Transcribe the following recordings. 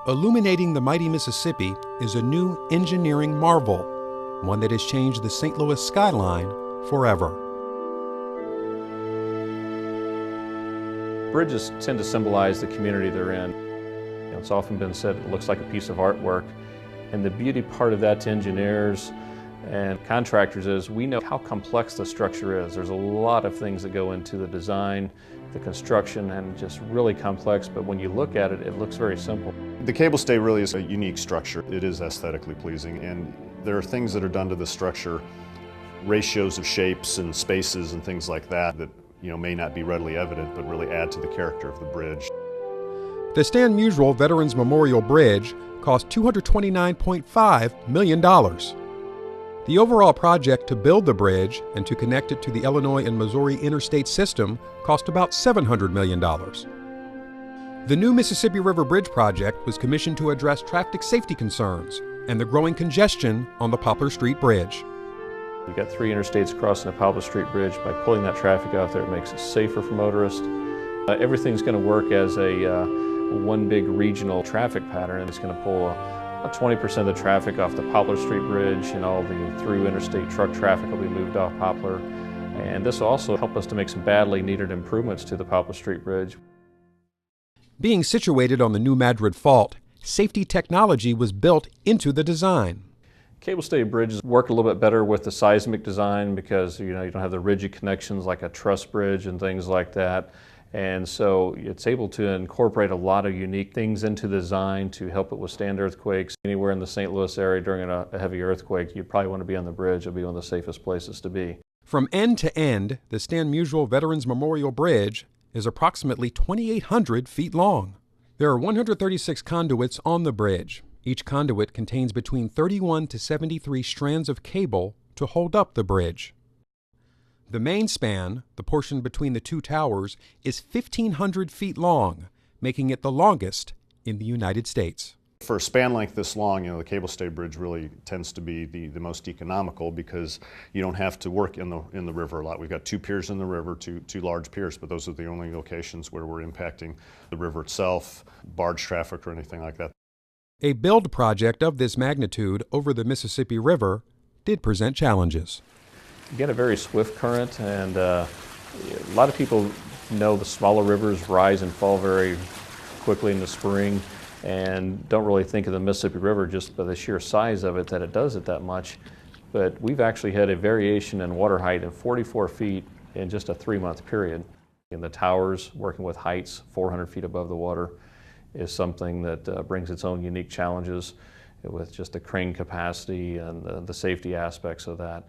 Illuminating the mighty Mississippi is a new engineering marvel, one that has changed the St. Louis skyline forever. Bridges tend to symbolize the community they're in. It's often been said it looks like a piece of artwork. And the beauty part of that to engineers and contractors is we know how complex the structure is. There's a lot of things that go into the design, the construction, and just really complex, but when you look at it, it looks very simple. The cable stay really is a unique structure. It is aesthetically pleasing, and there are things that are done to the structure, ratios of shapes and spaces and things like that may not be readily evident, but really add to the character of the bridge. The Stan Musial Veterans Memorial Bridge cost $229.5 million. The overall project to build the bridge and to connect it to the Illinois and Missouri interstate system cost about $700 million. The new Mississippi River Bridge project was commissioned to address traffic safety concerns and the growing congestion on the Poplar Street Bridge. You've got 3 interstates crossing the Poplar Street Bridge. By pulling that traffic out there, it makes it safer for motorists. Everything's going to work as a one big regional traffic pattern, and it's going to pull about 20% of the traffic off the Poplar Street Bridge, and all the through interstate truck traffic will be moved off Poplar. And this will also help us to make some badly needed improvements to the Poplar Street Bridge. Being situated on the New Madrid Fault, safety technology was built into the design. Cable stay bridges work a little bit better with the seismic design because you don't have the rigid connections like a truss bridge and things like that. And so it's able to incorporate a lot of unique things into the design to help it withstand earthquakes. Anywhere in the St. Louis area during a heavy earthquake, you probably want to be on the bridge. It'll be one of the safest places to be. From end to end, the Stan Musial Veterans Memorial Bridge is approximately 2,800 feet long. There are 136 conduits on the bridge. Each conduit contains between 31 to 73 strands of cable to hold up the bridge. The main span, the portion between the 2 towers, is 1,500 feet long, making it the longest in the United States. For a span length this long, the cable stay bridge really tends to be the most economical because you don't have to work in the river a lot. We've got 2 piers in the river, two large piers, but those are the only locations where we're impacting the river itself, barge traffic or anything like that. A build project of this magnitude over the Mississippi River did present challenges. You get a very swift current, and a lot of people know the smaller rivers rise and fall very quickly in the spring and don't really think of the Mississippi River just by the sheer size of it that it does it that much. But we've actually had a variation in water height of 44 feet in just a 3-month period. And the towers, working with heights 400 feet above the water, is something that brings its own unique challenges with just the crane capacity and the safety aspects of that.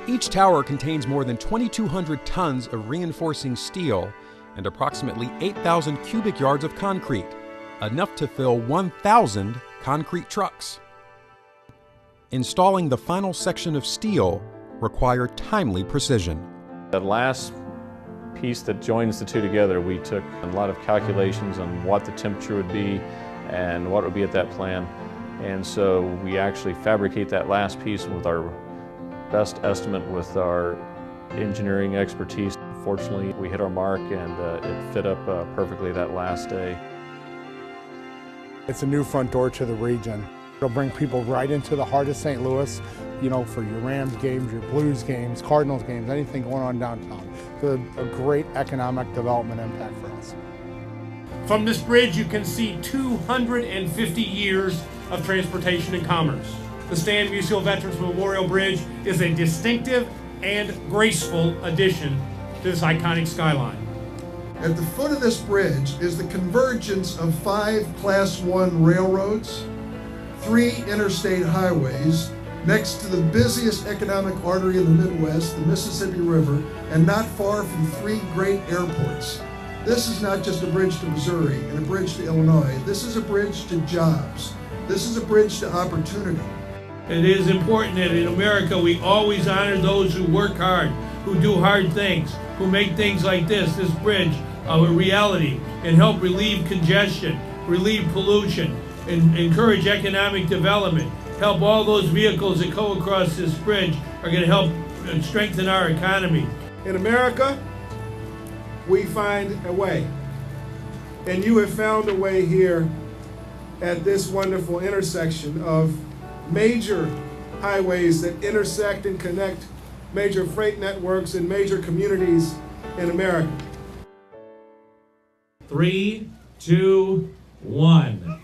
Each tower contains more than 2,200 tons of reinforcing steel and approximately 8,000 cubic yards of concrete, enough to fill 1,000 concrete trucks. Installing the final section of steel required timely precision. That last piece that joins the 2 together, we took a lot of calculations on what the temperature would be and what would be at that plan. And so we actually fabricate that last piece with our best estimate with our engineering expertise. Fortunately, we hit our mark and it fit up perfectly that last day. It's a new front door to the region. It'll bring people right into the heart of St. Louis, for your Rams games, your Blues games, Cardinals games, anything going on downtown. It's a great economic development impact for us. From this bridge, you can see 250 years of transportation and commerce. The Stan Musial Veterans Memorial Bridge is a distinctive and graceful addition to this iconic skyline. At the foot of this bridge is the convergence of 5 Class 1 railroads, 3 interstate highways, next to the busiest economic artery in the Midwest, the Mississippi River, and not far from 3 great airports. This is not just a bridge to Missouri and a bridge to Illinois. This is a bridge to jobs. This is a bridge to opportunity. It is important that in America we always honor those who work hard, who do hard things, who make things like this bridge, a reality, and help relieve congestion, relieve pollution, and encourage economic development. Help all those vehicles that go across this bridge are going to help strengthen our economy. In America, we find a way. And you have found a way here at this wonderful intersection of major highways that intersect and connect major freight networks and major communities in America. 3, 2, 1.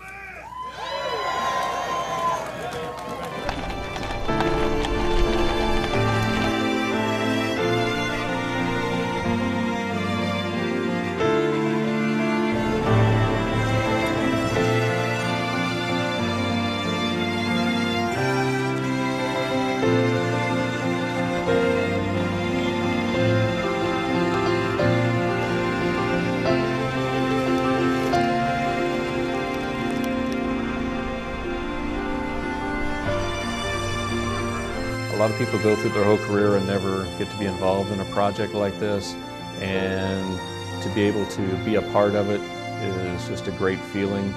A lot of people go through their whole career and never get to be involved in a project like this, and to be able to be a part of it is just a great feeling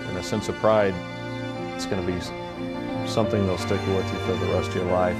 and a sense of pride. It's going to be something that'll stick with you for the rest of your life.